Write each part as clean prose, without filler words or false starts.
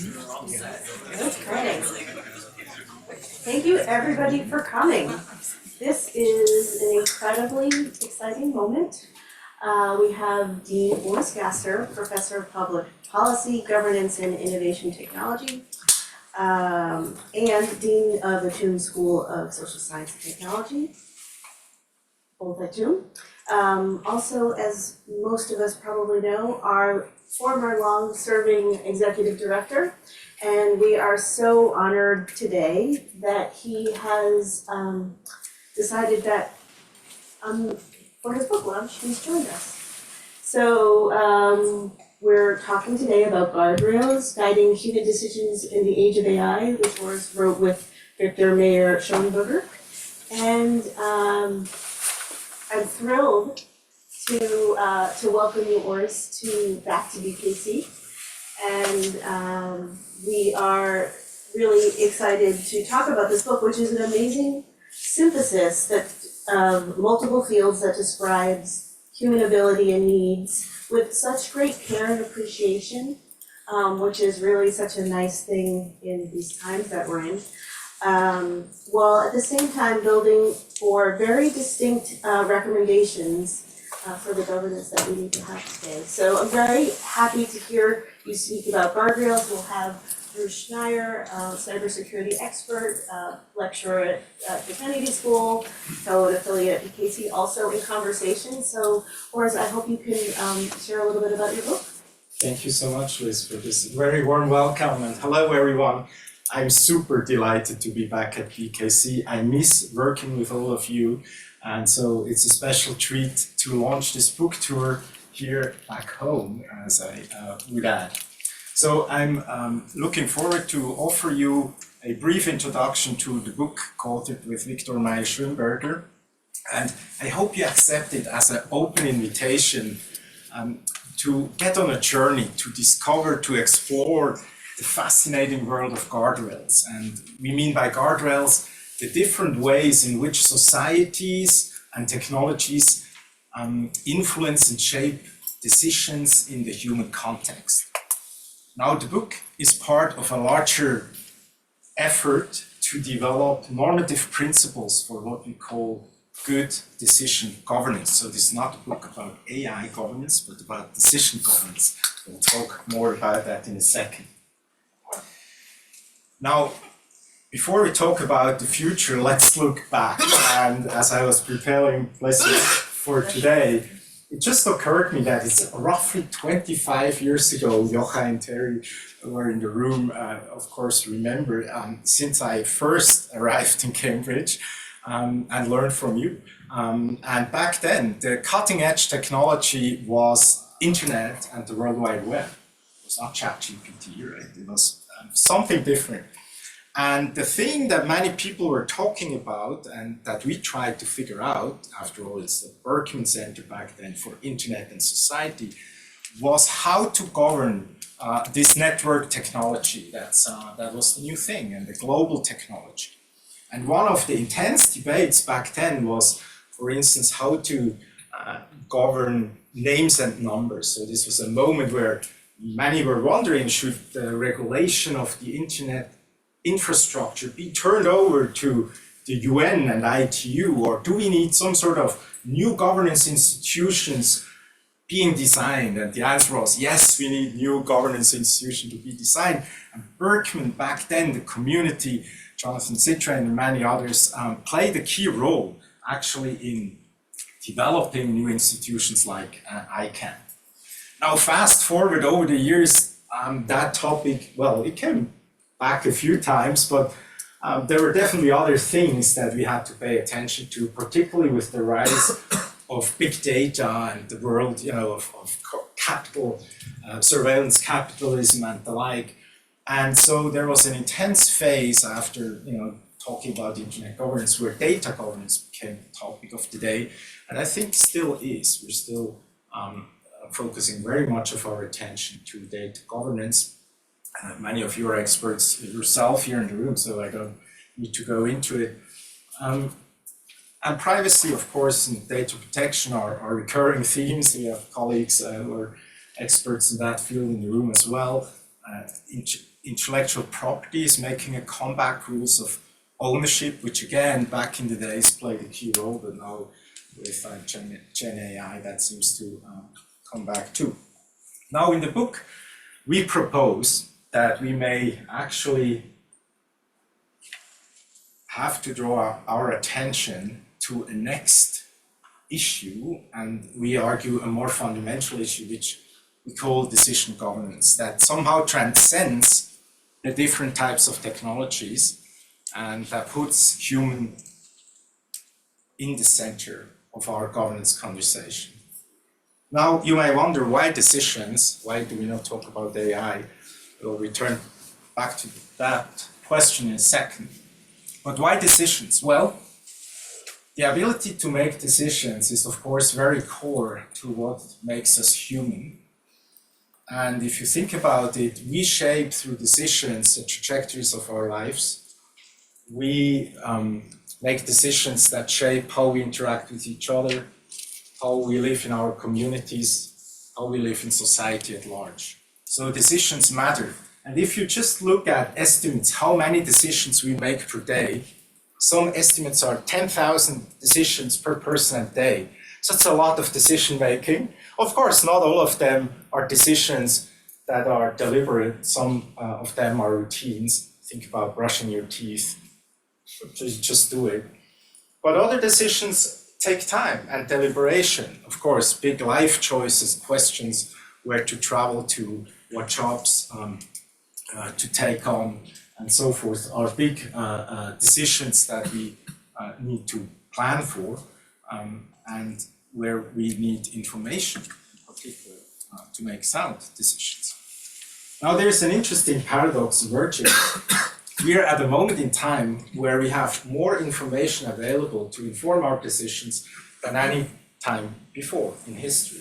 Okay. Thank you, everybody, for coming. This is an incredibly exciting moment. We have Dean Urs Gasser, Professor of Public Policy, Governance, and Innovation Technology, and Dean of the Toon School of Social Science and Technology, both at Toon. Also, as most of us probably know, our former long-serving executive director, and we are so honored today that he has decided that for his book launch, he's joined us. So we're talking today about Guardrails, Guiding Human Decisions in the Age of AI, which Urs wrote with Viktor Mayer Schönberger. And I'm thrilled to welcome you, Urs, back to BKC. And we are really excited to talk about this book, which is an amazing synthesis of multiple fields that describes human ability and needs with such great care and appreciation, which is really such a nice thing in these times that we're in. While at the same time building for very distinct recommendations for the governance that we need to have today. So I'm very happy to hear you speak about Guardrails. We'll have Urs Gasser, cybersecurity expert, lecturer at the Kennedy School, fellow and affiliate at BKC, also in conversation. So, Urs, I hope you can share a little bit about your book. Thank you so much, Liz, for this very warm welcome, and hello, everyone. I'm super delighted to be back at BKC. I miss working with all of you, and so it's a special treat to launch this book tour here back home, as I would add. So I'm looking forward to offer you a brief introduction to the book co-authored with Viktor Mayer Schönberger, and I hope you accept it as an open invitation to get on a journey, to discover, to explore the fascinating world of guardrails. And we mean by guardrails the different ways in which societies and technologies influence and shape decisions in the human context. Now, the book is part of a larger effort to develop normative principles for what we call good decision governance. So this is not a book about AI governance, but about decision governance. We'll talk more about that in a second. Now, before we talk about the future, let's look back. And as I was preparing lessons for today, it just occurred to me that it's roughly 25 years ago, Jocha and Terry were in the room, of course, remember, since I first arrived in Cambridge and learned from you. And back then, the cutting edge technology was internet and the World Wide Web. It was not ChatGPT, right? It was something different. And the thing that many people were talking about and that we tried to figure out, after all, it's the Berkman Center back then for Internet and Society, was how to govern this network technology. That was the new thing, and the global technology. And one of the intense debates back then was, for instance, how to govern names and numbers. So this was a moment where many were wondering, should the regulation of the Internet infrastructure be turned over to the UN and ITU, or do we need some sort of new governance institutions being designed? And the answer was yes, we need new governance institutions to be designed. And Berkman, back then, the community, Jonathan Zittrain and many others, played a key role actually in developing new institutions like ICANN. Now, fast forward over the years, that topic, well, it came back a few times, but there were definitely other things that we had to pay attention to, particularly with the rise of big data and the world, of capital, surveillance capitalism and the like. And so there was an intense phase after, talking about internet governance, where data governance became the topic of the day, and I think still is. We're still focusing very much of our attention to data governance. Many of you are experts yourself here in the room, so I don't need to go into it. And privacy, of course, and data protection are recurring themes. We have colleagues who are experts in that field in the room as well. intellectual property is making a comeback, rules of ownership, which again, back in the days played a key role, but now with Gen AI, that seems to come back too. Now in the book, we propose that we may actually have to draw our attention to a next issue, and we argue a more fundamental issue, which we call decision governance, that somehow transcends the different types of technologies and that puts human in the center of our governance conversation. Now, you may wonder why decisions, why do we not talk about AI? We'll return back to that question in a second. But why decisions? Well, the ability to make decisions is, of course, very core to what makes us human. And if you think about it, we shape through decisions the trajectories of our lives. We make decisions that shape how we interact with each other, how we live in our communities, how we live in society at large. So decisions matter. And if you just look at estimates, how many decisions we make per day, some estimates are 10,000 decisions per person a day. So it's a lot of decision making. Of course, not all of them are decisions that are deliberate. Some of them are routines. Think about brushing your teeth. Just do it. But other decisions take time and deliberation. Of course, big life choices, questions, where to travel to, what jobs to take on, and so forth, are big decisions that we need to plan for, and where we need information in particular to make sound decisions. Now, there's an interesting paradox emerging. We are at a moment in time where we have more information available to inform our decisions than any time before in history.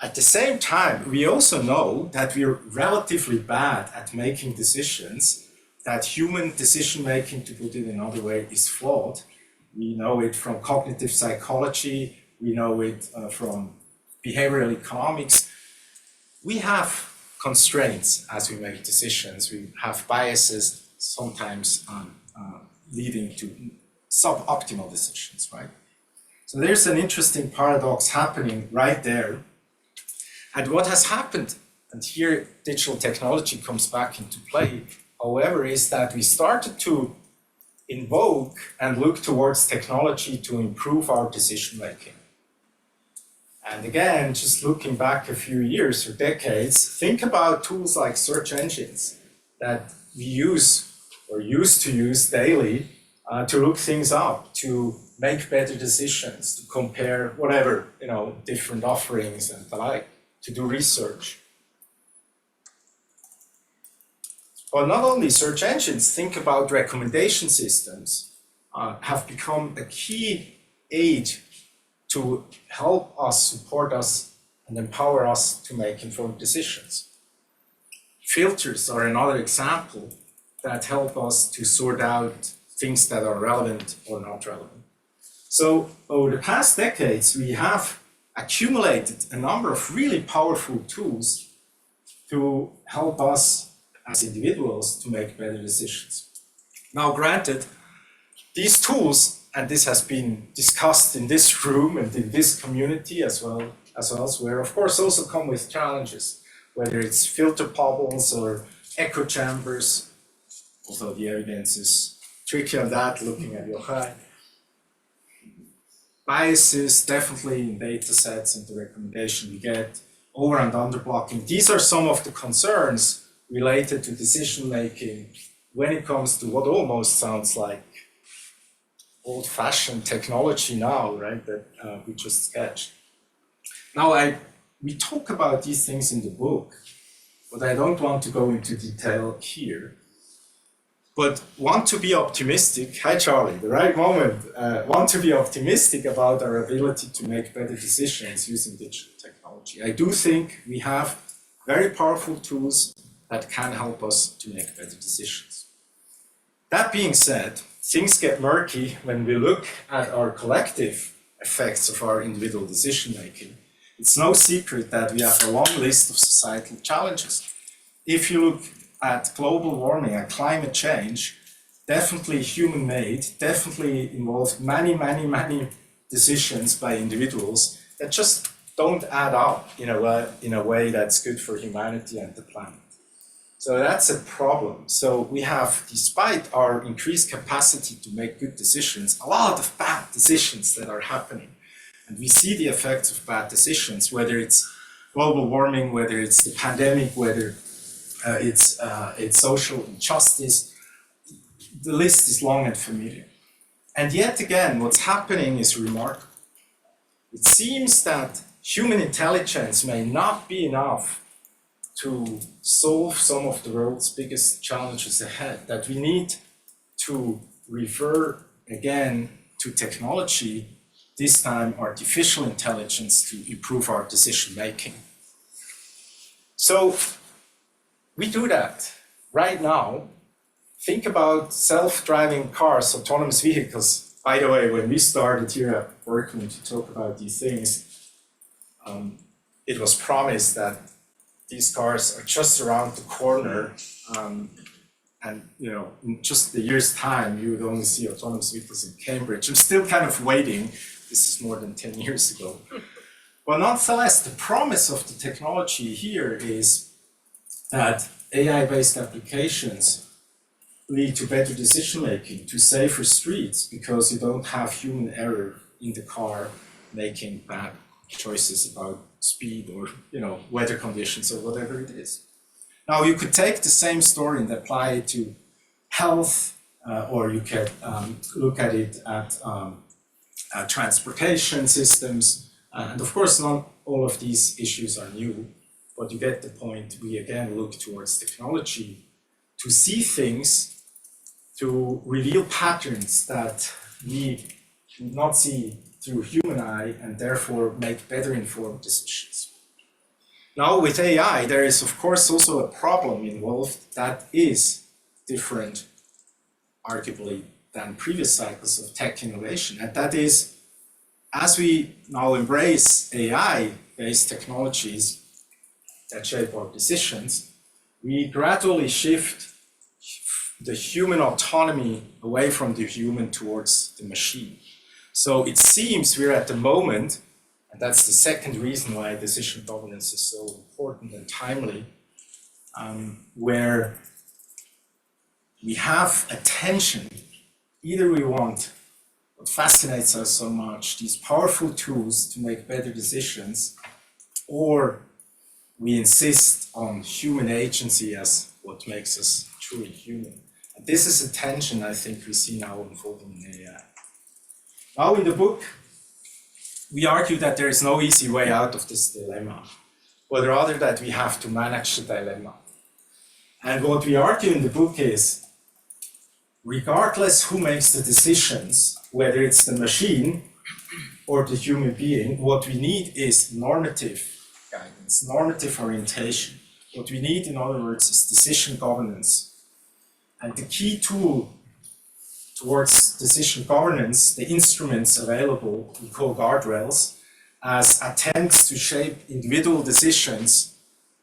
At the same time, we also know that we're relatively bad at making decisions, that human decision-making, to put it another way, is flawed. We know it from cognitive psychology, we know it from behavioral economics. We have constraints as we make decisions. We have biases, sometimes leading to suboptimal decisions, right? So there's an interesting paradox happening right there. And what has happened, and here digital technology comes back into play, however, is that we started to invoke and look towards technology to improve our decision-making. And again, just looking back a few years or decades, think about tools like search engines that we use or used to use daily to look things up, to make better decisions, to compare whatever, different offerings and the like, to do research. But not only search engines, think about recommendation systems have become a key aid to help us, support us, and empower us to make informed decisions. Filters are another example that help us to sort out things that are relevant or not relevant. So over the past decades, we have accumulated a number of really powerful tools to help us as individuals to make better decisions. Now, granted, these tools, and this has been discussed in this room and in this community as well as elsewhere, of course, also come with challenges, whether it's filter bubbles or echo chambers, although the evidence is tricky on that, looking at Yochai. Biases, definitely in data sets and the recommendation we get, over and under blocking. These are some of the concerns related to decision making when it comes to what almost sounds like old-fashioned technology now, right, that we just sketched. Now, we talk about these things in the book, but I don't want to go into detail here. But want to be optimistic, hi Charlie, the right moment, want to be optimistic about our ability to make better decisions using digital technology. I do think we have very powerful tools that can help us to make better decisions. That being said, things get murky when we look at our collective effects of our individual decision making. It's no secret that we have a long list of societal challenges. if you look at global warming and climate change, definitely human-made, definitely involved many decisions by individuals that just don't add up in a way that's good for humanity and the planet. So that's a problem. So we have, despite our increased capacity to make good decisions, a lot of bad decisions that are happening. And we see the effects of bad decisions, whether it's global warming, whether it's the pandemic, whether it's social injustice. The list is long and familiar. And yet again, what's happening is remarkable. It seems that human intelligence may not be enough to solve some of the world's biggest challenges ahead, that we need to refer again to technology, this time artificial intelligence, to improve our decision making. So we do that right now. Think about self-driving cars, autonomous vehicles. By the way, when we started here at Berkeley to talk about these things, it was promised that these cars are just around the corner, and in just a year's time, you would only see autonomous vehicles in Cambridge. I'm still kind of waiting. This is more than 10 years ago. But nonetheless, the promise of the technology here is that AI-based applications lead to better decision-making, to safer streets, because you don't have human error in the car making bad choices about speed or weather conditions or whatever it is. Now you could take the same story and apply it to health, or you could look at it at transportation systems, and of course not all of these issues are new, but you get the point. We again look towards technology to see things, to reveal patterns that we cannot see through human eye, and therefore make better informed decisions. Now with AI, there is of course also a problem involved that is different, arguably, than previous cycles of tech innovation. And that is, as we now embrace AI-based technologies that shape our decisions, we gradually shift the human autonomy away from the human towards the machine. So it seems we're at the moment, and that's the second reason why decision governance is so important and timely, where we have a tension. Either we want what fascinates us so much, these powerful tools to make better decisions, or we insist on human agency as what makes us truly human. And this is a tension I think we see now unfolding in AI. Now in the book, we argue that there is no easy way out of this dilemma, but rather that we have to manage the dilemma. And what we argue in the book is, regardless who makes the decisions, whether it's the machine or the human being, what we need is normative guidance, normative orientation. What we need, in other words, is decision governance. And the key tool towards decision governance, the instruments available, we call guardrails, as attempts to shape individual decisions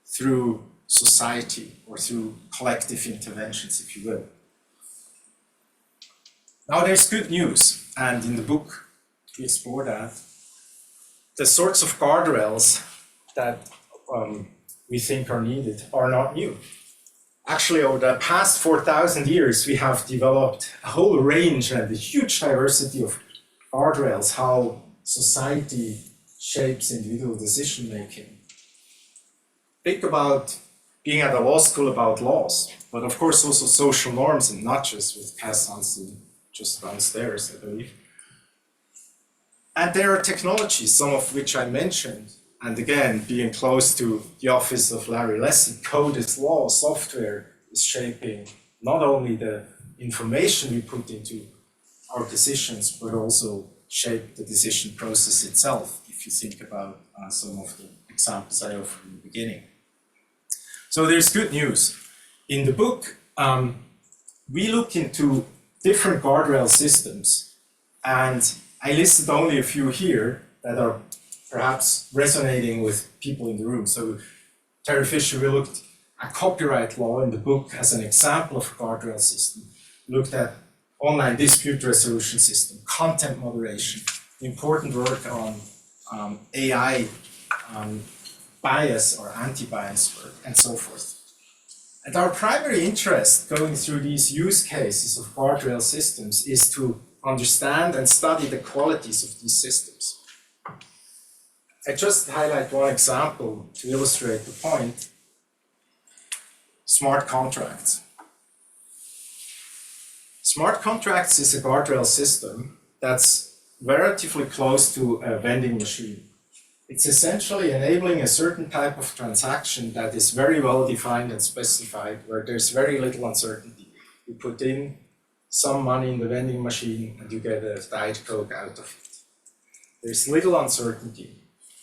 through society or through collective interventions, if you will. Now there's good news, and in the book we explore that. The sorts of guardrails that we think are needed are not new. Actually, over the past 4,000 years, we have developed a whole range and a huge diversity of guardrails, how society shapes individual decision-making. Think about being at a law school about laws, but of course also social norms and nudges with Cass just downstairs, I believe. And there are technologies, some of which I mentioned, and again, being close to the office of Larry Lessig, code is law, software is shaping not only the information we put into our decisions, but also shape the decision process itself, if you think about some of the examples I offered in the beginning. So there's good news. In the book, we look into different guardrail systems, and I listed only a few here that are perhaps resonating with people in the room. So Terry Fisher, we looked a copyright law in the book as an example of a guardrail system. Looked at online dispute resolution system, content moderation, important work on AI bias or anti-bias work, and so forth. And our primary interest going through these use cases of guardrail systems is to understand and study the qualities of these systems. I just highlight one example to illustrate the point. Smart contracts. Smart contracts is a guardrail system that's relatively close to a vending machine. It's essentially enabling a certain type of transaction that is very well defined and specified, where there's very little uncertainty. You put in some money in the vending machine and you get a Diet Coke out of it. There's little uncertainty.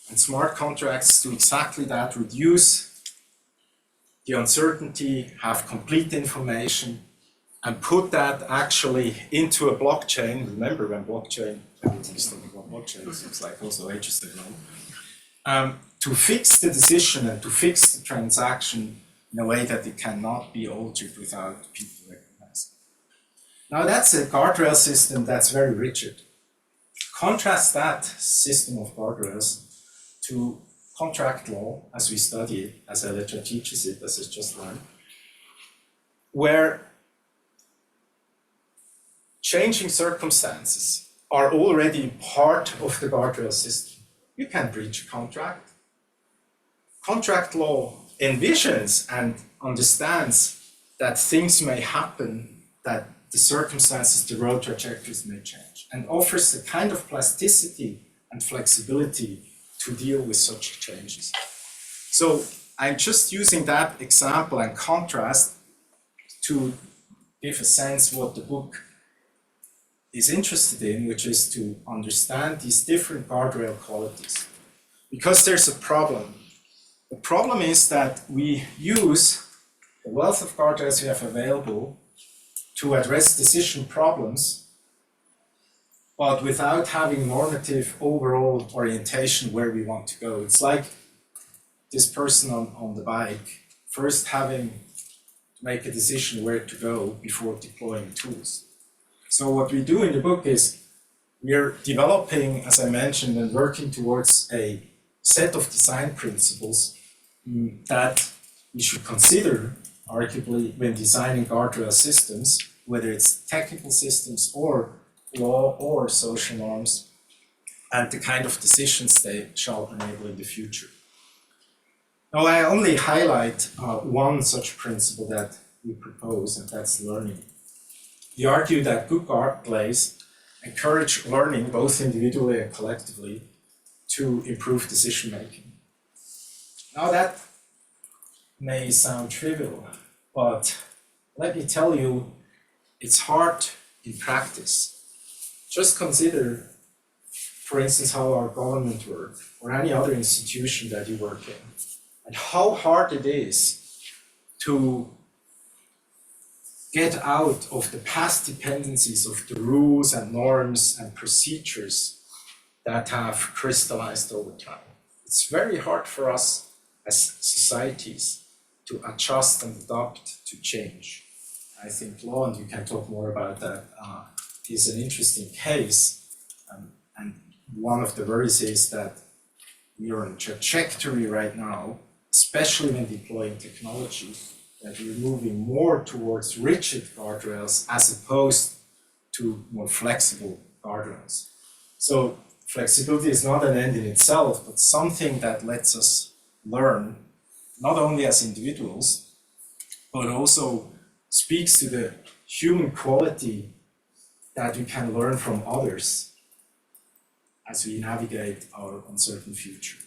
And smart contracts do exactly that, reduce the uncertainty, have complete information, and put that actually into a blockchain. Remember when blockchain, everybody's talking about blockchain, seems like also ages ago. To fix the decision and to fix the transaction in a way that it cannot be altered without people recognizing. Now that's a guardrail system that's very rigid. Contrast that system of guardrails to contract law as we study it, as a lecturer teaches it, as I just learned, where changing circumstances are already part of the guardrail system. You can breach a contract. Contract law envisions and understands that things may happen, that the circumstances, the road trajectories may change, and offers the kind of plasticity and flexibility to deal with such changes. So I'm just using that example and contrast to give a sense what the book is interested in, which is to understand these different guardrail qualities. Because there's a problem. The problem is that we use the wealth of guardrails we have available to address decision problems, but without having normative overall orientation where we want to go. It's like this person on the bike, first having to make a decision where to go before deploying tools. So what we do in the book is we're developing, as I mentioned, and working towards a set of design principles that we should consider, arguably, when designing guardrail systems, whether it's technical systems or law or social norms, and the kind of decisions they shall enable in the future. Now, I only highlight one such principle that we propose, and that's learning. We argue that good guardrails encourage learning, both individually and collectively, to improve decision making. Now that may sound trivial, but let me tell you, it's hard in practice. Just consider, for instance, how our government works, or any other institution that you work in, and how hard it is to get out of the past dependencies of the rules and norms and procedures that have crystallized over time. It's very hard for us as societies to adjust and adapt to change. I think law, and you can talk more about that, is an interesting case. And one of the worries is that we are on a trajectory right now, especially when deploying technology, that we're moving more towards rigid guardrails as opposed to more flexible guardrails. So flexibility is not an end in itself, but something that lets us learn, not only as individuals, but also speaks to the human quality that we can learn from others as we navigate our uncertain future.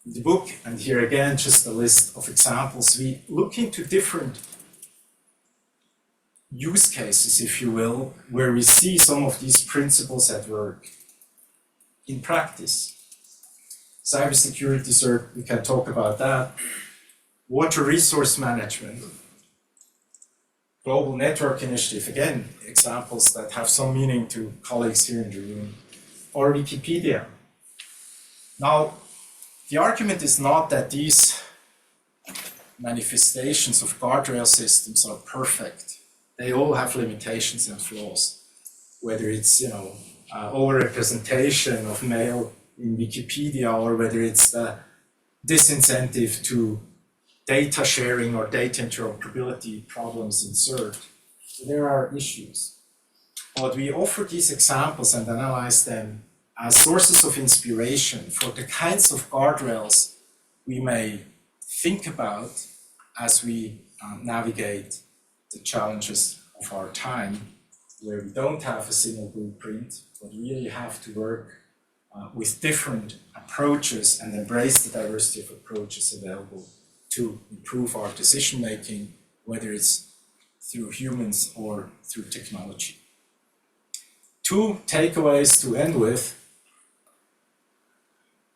In the book, and here again, just a list of examples, we look into different use cases, if you will, where we see some of these principles at work in practice. Cybersecurity, sir, we can talk about that. Water resource management. Global network initiative, again, examples that have some meaning to colleagues here in the room. Or Wikipedia. Now, the argument is not that these manifestations of guardrail systems are perfect. They all have limitations and flaws. Whether it's, overrepresentation of male in Wikipedia, or whether it's the disincentive to data sharing or data interoperability problems in search. So there are issues. But we offer these examples and analyze them as sources of inspiration for the kinds of guardrails we may think about as we navigate the challenges of our time, where we don't have a single blueprint, but really have to work with different approaches and embrace the diversity of approaches available to improve our decision making, whether it's through humans or through technology. Two takeaways to end with.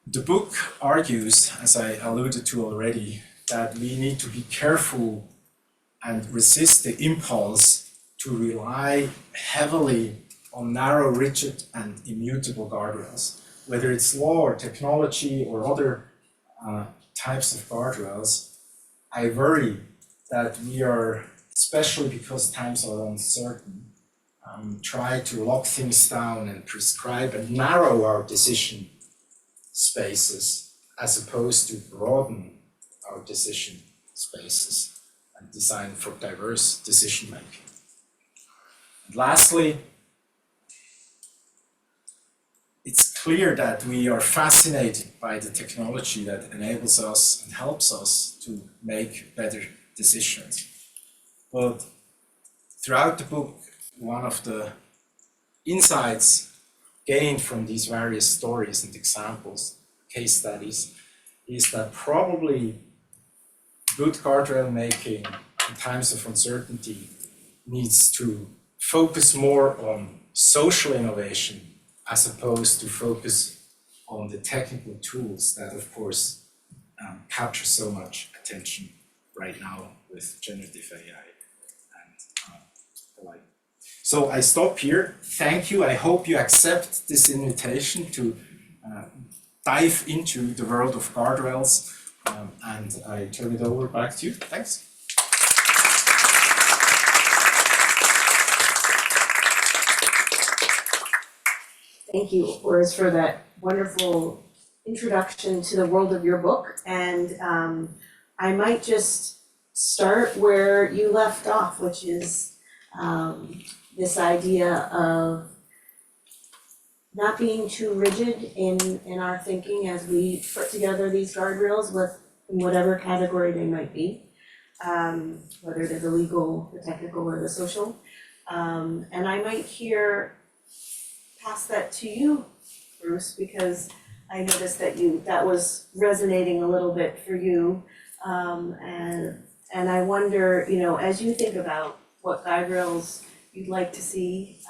The book argues, as I alluded to already, that we need to be careful and resist the impulse to rely heavily on narrow, rigid, and immutable guardrails. Whether it's law or technology or other types of guardrails, I worry that we are, especially because times are uncertain, try to lock things down and prescribe and narrow our decision spaces as opposed to broaden our decision spaces and design for diverse decision making. And lastly, it's clear that we are fascinated by the technology that enables us and helps us to make better decisions. But throughout the book, one of the insights gained from these various stories and examples, case studies, is that probably good guardrail making in times of uncertainty needs to focus more on social innovation as opposed to focus on the technical tools that, of course, capture so much attention right now with generative AI and the like. So I stop here. Thank you. I hope you accept this invitation to dive into the world of guardrails, and I turn it over back to you. Thanks. Thank you, Urs, for that wonderful introduction to the world of your book. And I might just start where you left off, which is this idea of not being too rigid in our thinking as we put together these guardrails with whatever category they might be, whether they're the legal, the technical, or the social. And I might pass that to you, Bruce, because I noticed that was resonating a little bit for you. And I wonder, as you think about what guardrails you'd like to see,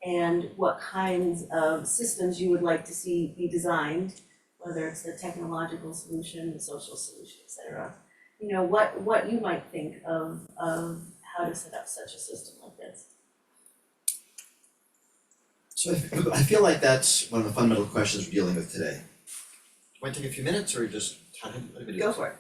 and what kinds of systems you would like to see be designed, whether it's the technological solution, the social solution, et cetera, what you might think of how to set up such a system like this. So I feel like that's one of the fundamental questions we're dealing with today. Want to take a few minutes or just Go for it.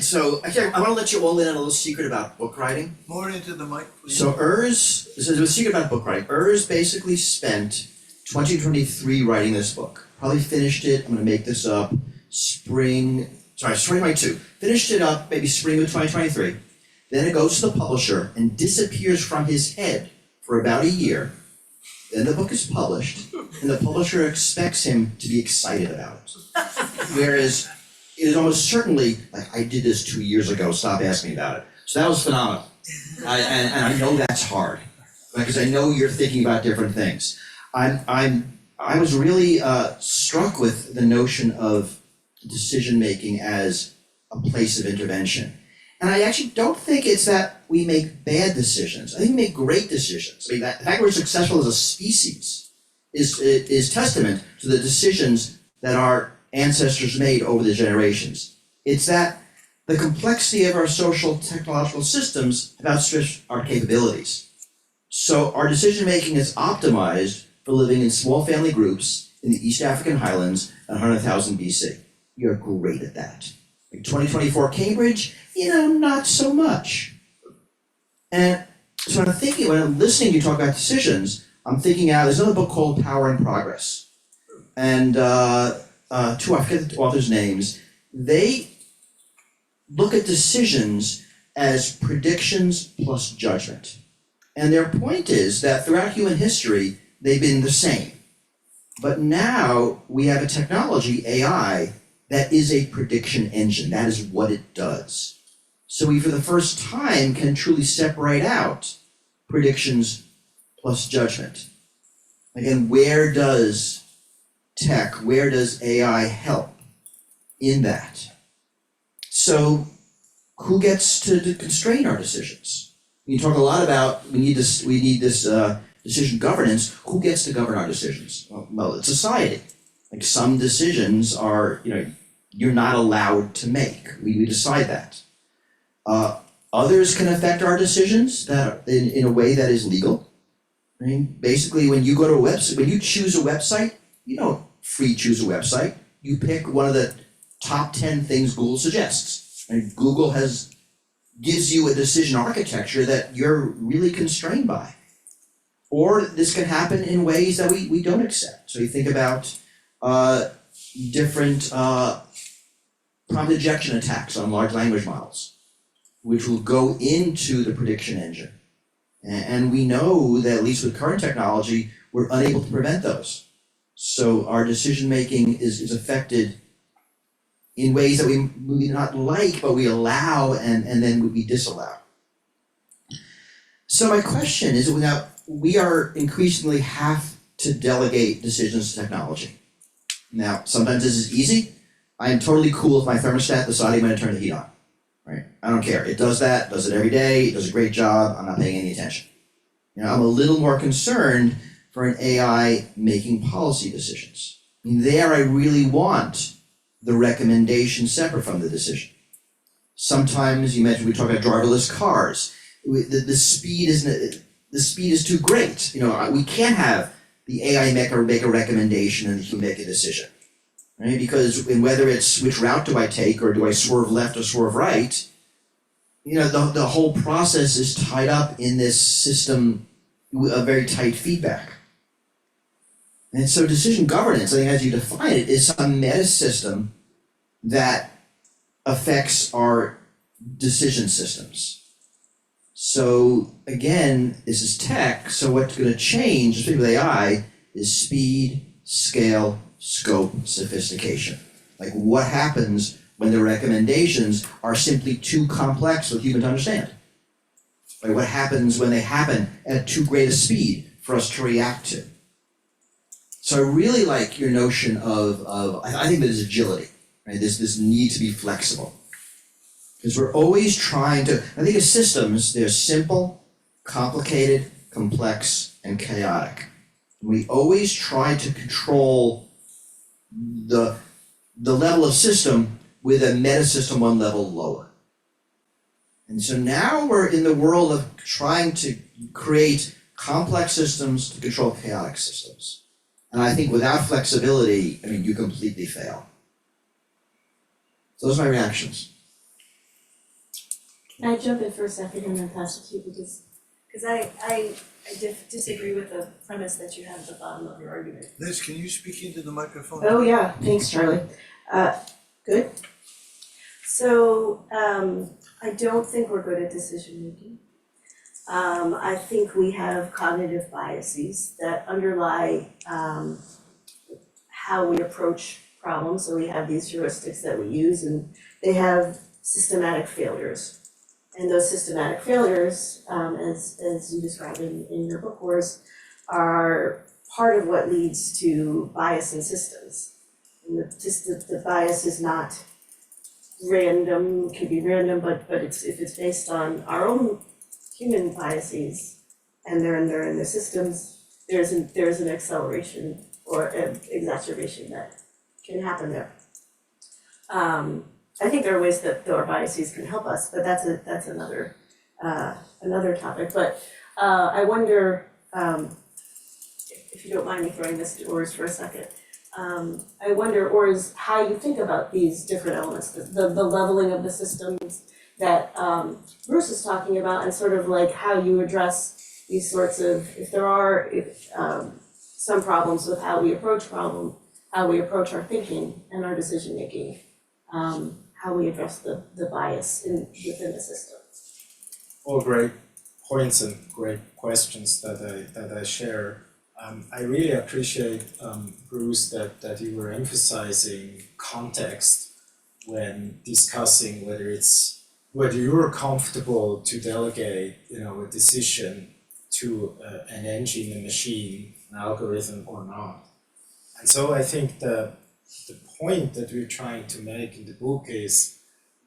So actually I want to let you all in on a little secret about book writing. More into the mic, please. So there's a secret about book writing. Urs basically spent 2023 writing this book. Probably finished it, I'm gonna make this up, spring 2022. Finished it up maybe spring of 2023. Then it goes to the publisher and disappears from his head for about a year. Then the book is published, and the publisher expects him to be excited about it. Whereas it is almost certainly, like, I did this 2 years ago, stop asking me about it. So that was phenomenal. And I know that's hard, because I know you're thinking about different things. I was really struck with the notion of decision-making as a place of intervention. And I actually don't think it's that we make bad decisions. I think we make great decisions. I mean, the fact we're successful as a species is testament to the decisions that our ancestors made over the generations. It's that the complexity of our social technological systems have outstripped our capabilities. So our decision-making is optimized for living in small family groups in the East African highlands at 100,000 BC. You're great at that. Like 2024 Cambridge, not so much. And so when I'm listening to you talk about decisions, I'm thinking out, there's another book called Power and Progress. And I forget the authors' names, they look at decisions as predictions plus judgment. And their point is that throughout human history, they've been the same. But now we have a technology, AI, that is a prediction engine. That is what it does. So we, for the first time, can truly separate out predictions plus judgment. Again, where does AI help in that? So who gets to constrain our decisions? You talk a lot about we need this decision governance. Who gets to govern our decisions? Well, it's society. Like some decisions are, you're not allowed to make. We decide that. Others can affect our decisions that in a way that is legal. I mean, basically, when you go to a website, when you choose a website, you don't free choose a website. You pick one of the top 10 things Google suggests. And Google gives you a decision architecture that you're really constrained by. Or this can happen in ways that we don't accept. So you think about different prompt injection attacks on large language models, which will go into the prediction engine. And we know that, at least with current technology, we're unable to prevent those. So our decision making is affected in ways that we not like, but we allow and then we disallow. So my question is, we are increasingly have to delegate decisions to technology. Now, sometimes this is easy. I am totally cool with my thermostat deciding when to turn the heat on. Right? I don't care. It does that, does it every day, it does a great job, I'm not paying any attention. I'm a little more concerned for an AI making policy decisions. There I really want the recommendation separate from the decision. Sometimes we talk about driverless cars. The speed is too great. We can't have the AI make a recommendation and the human make a decision. Right? Because whether it's which route do I take, or do I swerve left or swerve right, the whole process is tied up in this system of very tight feedback. And so decision governance, I think as you define it, is some meta system that affects our decision systems. So again, this is tech, so what's going to change, especially with AI, is speed, scale, scope, sophistication. Like what happens when the recommendations are simply too complex for human to understand? Like what happens when they happen at too great a speed for us to react to? So I really like your notion of I think that is agility, right? This need to be flexible. Because we're always trying to, I think of systems, they're simple, complicated, complex, and chaotic. We always try to control the level of system with a meta system one level lower. And so now we're in the world of trying to create complex systems to control chaotic systems. And I think without flexibility, you completely fail. So those are my reactions. Can I jump in for a second and then pass it to you, because I disagree with the premise that you have at the bottom of your argument. Liz, can you speak into the microphone? Oh yeah, thanks Charlie. Good. So I don't think we're good at decision making. I think we have cognitive biases that underlie how we approach problems. So we have these heuristics that we use, and they have systematic failures. And those systematic failures, as you describe in your book, Urs, are part of what leads to bias in systems. And the bias is not random, it can be random, but if it's based on our own human biases and they're in the systems, there's an acceleration or an exacerbation that can happen there. I think there are ways that our biases can help us, but that's another topic. But I wonder, if you don't mind me throwing this to Urs for a second, I wonder, Urs, how you think about these different elements, the leveling of the systems that Bruce is talking about, and sort of like how you address these sorts of, if there are some problems with how we approach our thinking and our decision making, how we address the bias within the system. All great points and great questions that I share. I really appreciate, Bruce, that you were emphasizing context when discussing whether you're comfortable to delegate, a decision to an engine, a machine, an algorithm or not. And so I think the point that we're trying to make in the book is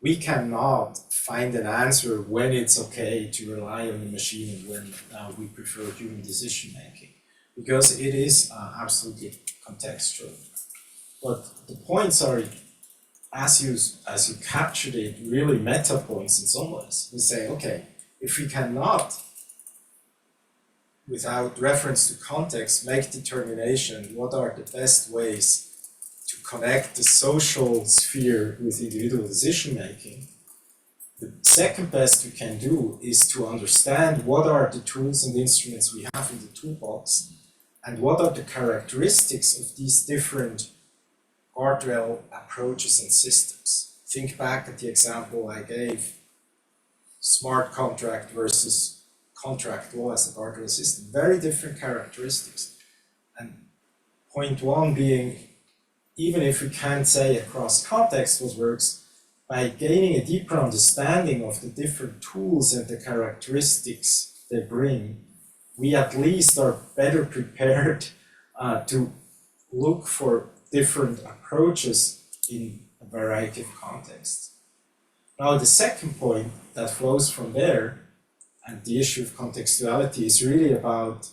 we cannot find an answer when it's okay to rely on the machine and when we prefer human decision making, because it is absolutely contextual. But the points are, as you captured it, really meta points in some ways. We say, okay, if we cannot, without reference to context, make determination, what are the best ways to connect the social sphere with individual decision making, the second best we can do is to understand what are the tools and instruments we have in the toolbox and what are the characteristics of these different guardrail approaches and systems. Think back at the example I gave, smart contract versus contract law as a guardrail system. Very different characteristics. And point one being, even if we can't say across context what works, by gaining a deeper understanding of the different tools and the characteristics they bring, we at least are better prepared to look for different approaches in a variety of contexts. Now, the second point that flows from there, and the issue of contextuality, is really about,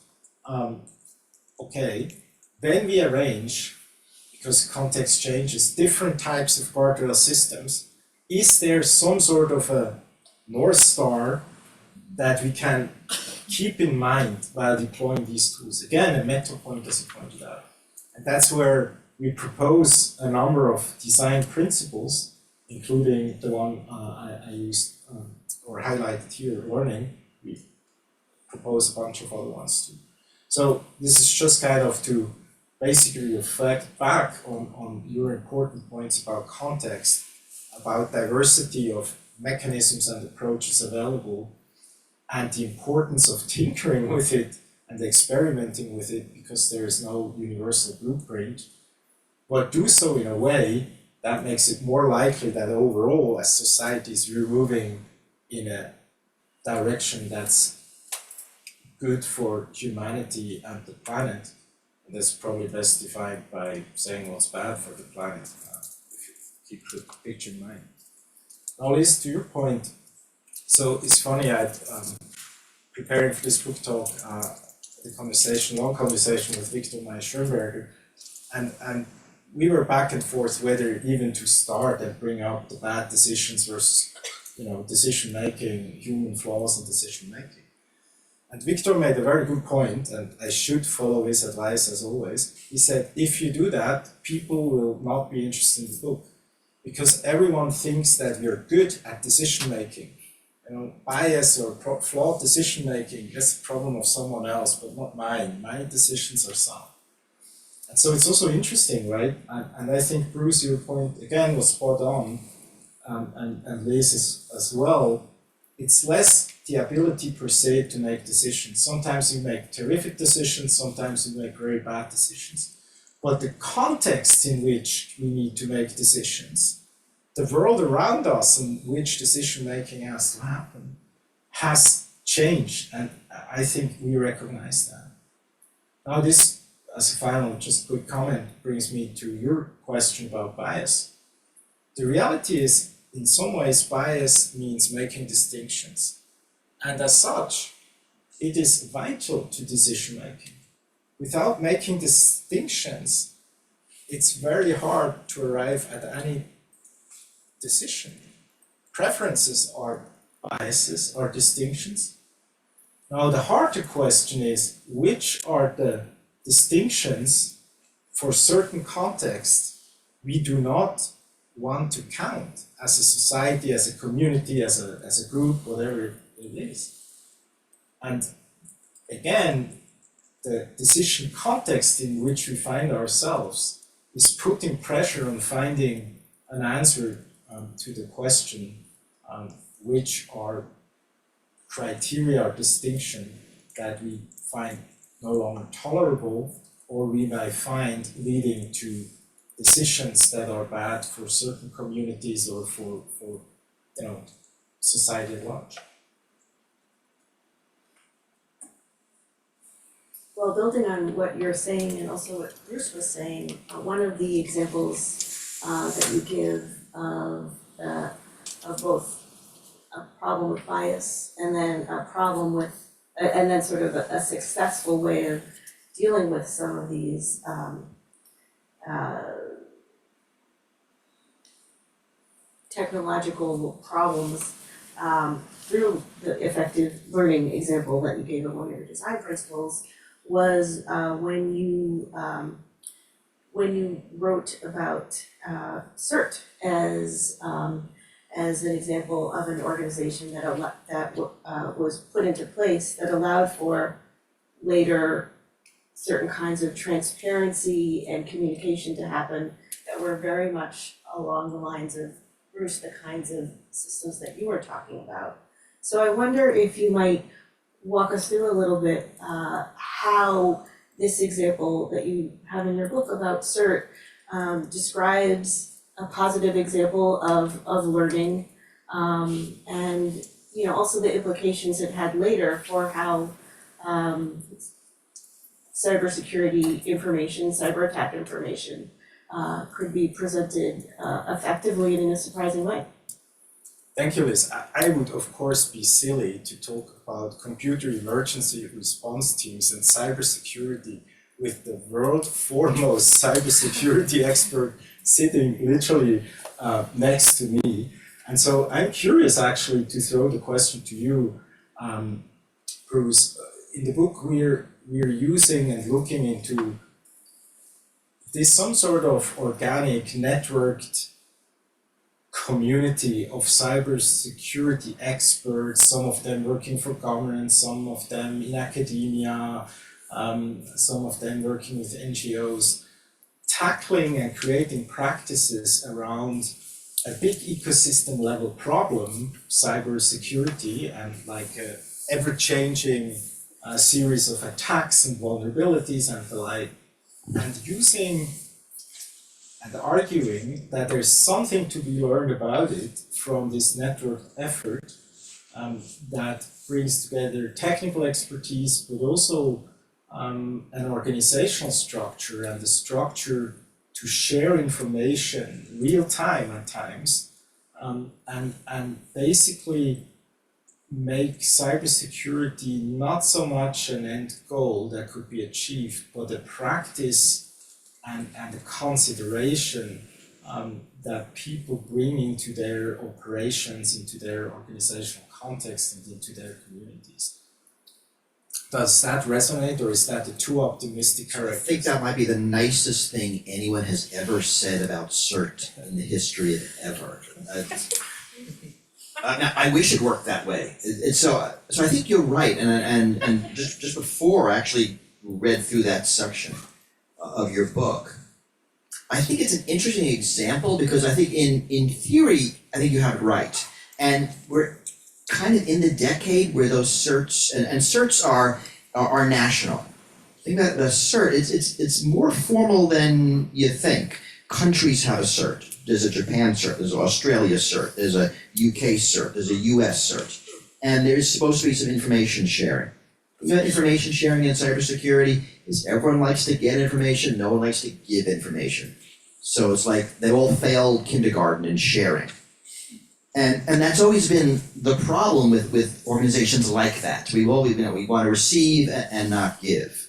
okay, when we arrange, because context changes, different types of guardrail systems, is there some sort of a North Star that we can keep in mind while deploying these tools? Again, a meta point, as you pointed out. And that's where we propose a number of design principles, including the one I used or highlighted here, learning. We propose a bunch of other ones too. So this is just kind of to basically reflect back on your important points about context, about diversity of mechanisms and approaches available, and the importance of tinkering with it and experimenting with it, because there is no universal blueprint, but do so in a way that makes it more likely that overall, as societies, we're moving in a direction that's good for humanity and the planet. And that's probably best defined by saying what's bad for the planet, if you keep the picture in mind. Now, Liz, to your point, so it's funny, preparing for this book talk, long conversation with Viktor Mayer Schönberger, and we were back and forth whether even to start and bring up the bad decisions versus, decision making, human flaws in decision making. And Viktor made a very good point, and I should follow his advice as always. He said, if you do that, people will not be interested in the book, because everyone thinks that we are good at decision making. Bias or flawed decision making is the problem of someone else, but not mine. My decisions are sound. And so it's also interesting, right? And I think, Bruce, your point again was spot on, and Liz as well. It's less the ability per se to make decisions. Sometimes you make terrific decisions, sometimes you make very bad decisions. But the context in which we need to make decisions, the world around us in which decision making has to happen, has changed, and I think we recognize that. Now this, as a final, just quick comment, brings me to your question about bias. The reality is, in some ways, bias means making distinctions. And as such, it is vital to decision making. Without making distinctions, it's very hard to arrive at any decision. Preferences are biases, are distinctions. Now the harder question is, which are the distinctions for certain contexts, we do not want to count as a society, as a community, as a group, whatever it is. And again, the decision context in which we find ourselves is putting pressure on finding an answer to the question, which are criteria or distinction that we find no longer tolerable, or we may find leading to decisions that are bad for certain communities or for society at large. Well, building on what you're saying and also what Bruce was saying, one of the examples that you give of both a problem with bias and then a problem with, and then sort of a successful way of dealing with some of these technological problems through the effective learning example that you gave of one of your design principles was when you wrote about CERT as an example of an organization that was put into place that allowed for later certain kinds of transparency and communication to happen that were very much along the lines of, Bruce, the kinds of systems that you were talking about. So I wonder if you might walk us through a little bit how this example that you have in your book about CERT describes a positive example of learning, and also the implications it had later for how cybersecurity information, cyber attack information could be presented effectively and in a surprising way. Thank you, Liz. I would, of course, be silly to talk about computer emergency response teams and cybersecurity with the world foremost cybersecurity expert sitting literally next to me. And so I'm curious actually to throw the question to you, Bruce. In the book, we're using and looking into this some sort of organic, networked community of cybersecurity experts, some of them working for government, some of them in academia, some of them working with NGOs, tackling and creating practices around a big ecosystem level problem, cybersecurity, and like a ever-changing series of attacks and vulnerabilities and the like, and using and arguing that there's something to be learned about it from this network effort that brings together technical expertise, but also an organizational structure and the structure to share information real time at times, and basically make cybersecurity not so much an end goal that could be achieved, but a practice and a consideration that people bring into their operations, into their organizational context, and into their communities. Does that resonate, or is that a too optimistic I character? think that might be the nicest thing anyone has ever said about CERT in the history of ever. Now, I wish it worked that way. So I think you're right, and just before I actually read through that section of your book, I think it's an interesting example because I think in theory, I think you have it right. And we're kind of in the decade where those certs, and certs are national. I think that the cert, it's more formal than you think. Countries have a cert. There's a Japan cert, there's an Australia cert, there's a UK cert, there's a US cert. And there's supposed to be some information sharing. You know, information sharing in cybersecurity is everyone likes to get information, no one likes to give information. So it's like they all failed kindergarten in sharing. And that's always been the problem with organizations like that. We've always been, we want to receive and not give.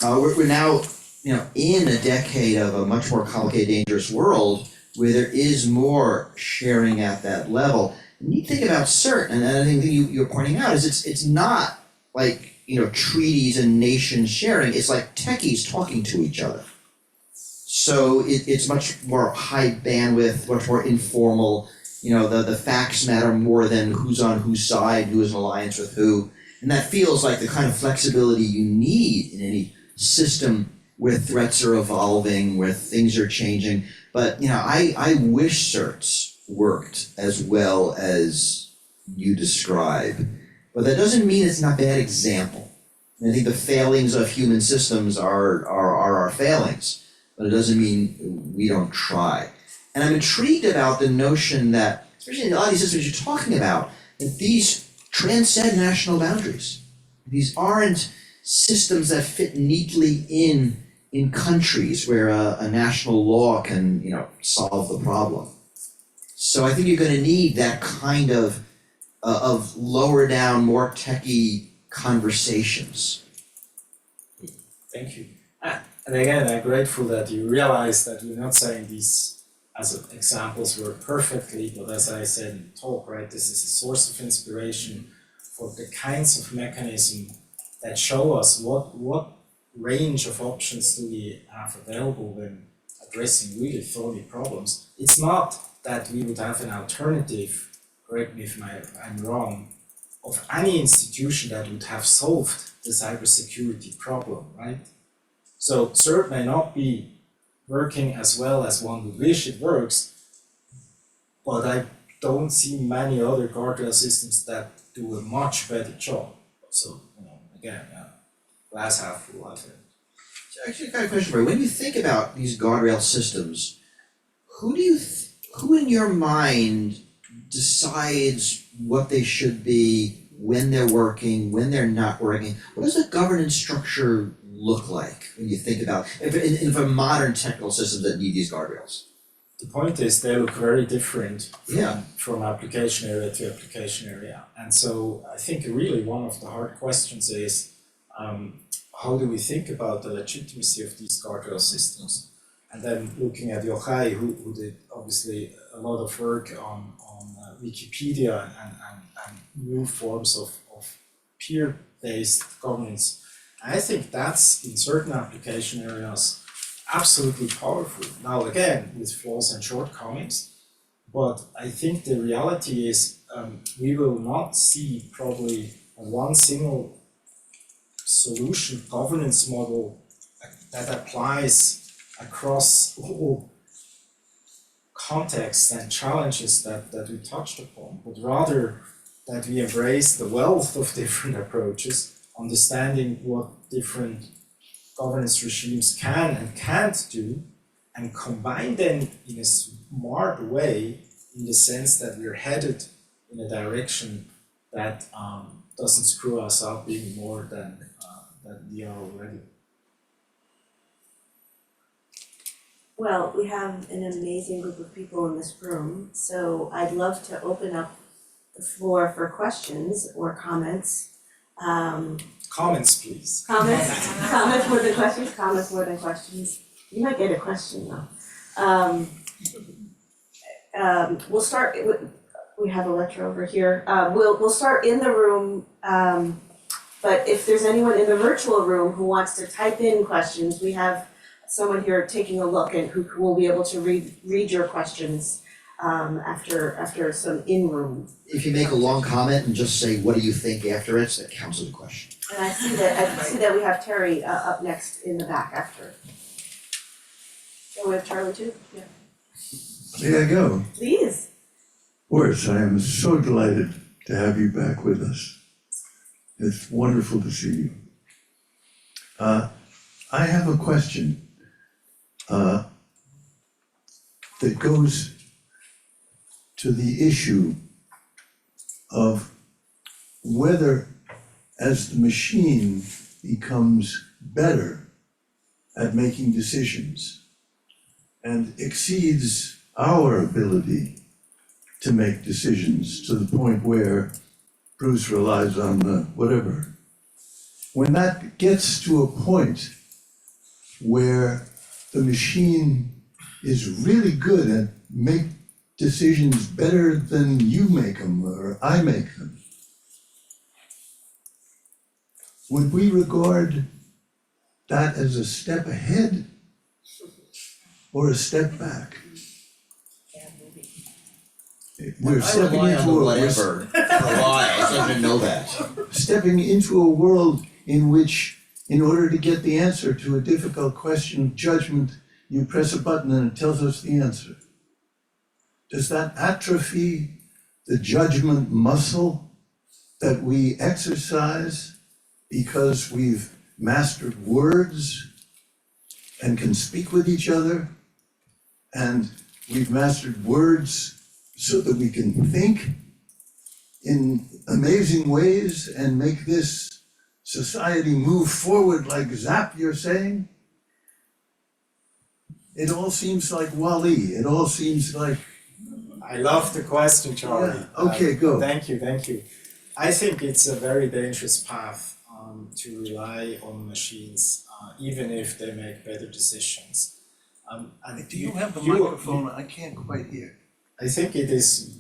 We're now, in a decade of a much more complicated, dangerous world where there is more sharing at that level. The neat thing about CERT, and another thing that you're pointing out, is it's not like treaties and nation sharing. It's like techies talking to each other. So it's much more high bandwidth, much more informal. The facts matter more than who's on whose side, who is in alliance with who. And that feels like the kind of flexibility you need in any system where threats are evolving, where things are changing. But, I wish certs worked as well as you describe. But that doesn't mean it's not a bad example. And I think the failings of human systems are our failings, but it doesn't mean we don't try. And I'm intrigued about the notion that, especially in a lot of these systems you're talking about, that these transcend national boundaries. These aren't systems that fit neatly in countries where a national law can, solve the problem. So I think you're going to need that kind of lower down, more techie conversations. Thank you. And again, I'm grateful that you realize that we're not saying these as examples work perfectly, but as I said in the talk, right, this is a source of inspiration for the kinds of mechanism that show us what range of options do we have available when addressing really thorny problems. It's not that we would have an alternative, correct me if I'm wrong, of any institution that would have solved the cybersecurity problem, right? So CERT may not be working as well as one would wish it works, but I don't see many other guardrail systems that do a much better job. So, again, glass half full, I think. So actually, I got a question for you. When you think about these guardrail systems, who in your mind decides what they should be, when they're working, when they're not working? What does a governance structure look like when you think about if a modern technical systems that need these guardrails? The point is they look very different Yeah. from application area to application area. And so I think really one of the hard questions is how do we think about the legitimacy of these guardrail systems? And then looking at Yochai, who did obviously a lot of work on Wikipedia and new forms of peer-based governance, I think that's in certain application areas absolutely powerful. Now again, with flaws and shortcomings, but I think the reality is we will not see probably one single solution governance model that applies across all contexts and challenges that we touched upon, but rather that we embrace the wealth of different approaches, understanding what different governance regimes can and can't do, and combine them in a smart way in the sense that we're headed in a direction that doesn't screw us up even more than we are already. Well, we have an amazing group of people in this room, so I'd love to open up the floor for questions or comments. Comments, please. Comments more than questions, comments more than questions. You might get a question though. We'll start with, we have a lecture over here. We'll start in the room, but if there's anyone in the virtual room who wants to type in questions, we have someone here taking a look and who will be able to read your questions after some in-room. If you make a long comment and just say, what do you think after it, that counts as a question. And I see that we have Terry up next in the back after. So we have Charlie too? Yeah. May I go? Please. Urs, I am so delighted to have you back with us. It's wonderful to see you. I have a question that goes to the issue of whether, as the machine becomes better at making decisions and exceeds our ability to make decisions to the point where Bruce relies on whatever, when that gets to a point where the machine is really good at make decisions better than you make them or I make them, would we regard that as a step ahead? or a step back? We're I stepping rely on into the a, we're whatever for a while, so I didn't know that. stepping into a world in which, in order to get the answer to a difficult question of judgment, you press a button and it tells us the answer. Does that atrophy the judgment muscle that we exercise because we've mastered words and can speak with each other, and we've mastered words so that we can think in amazing ways and make this society move forward like Zap, you're saying? It all seems like Wall-E. It all seems like, I love the question, Charlie. Yeah, okay, go. Thank you. I think it's a very dangerous path to rely on machines, even if they make better decisions. And Do you have the you- microphone? I can't quite hear. I think it is,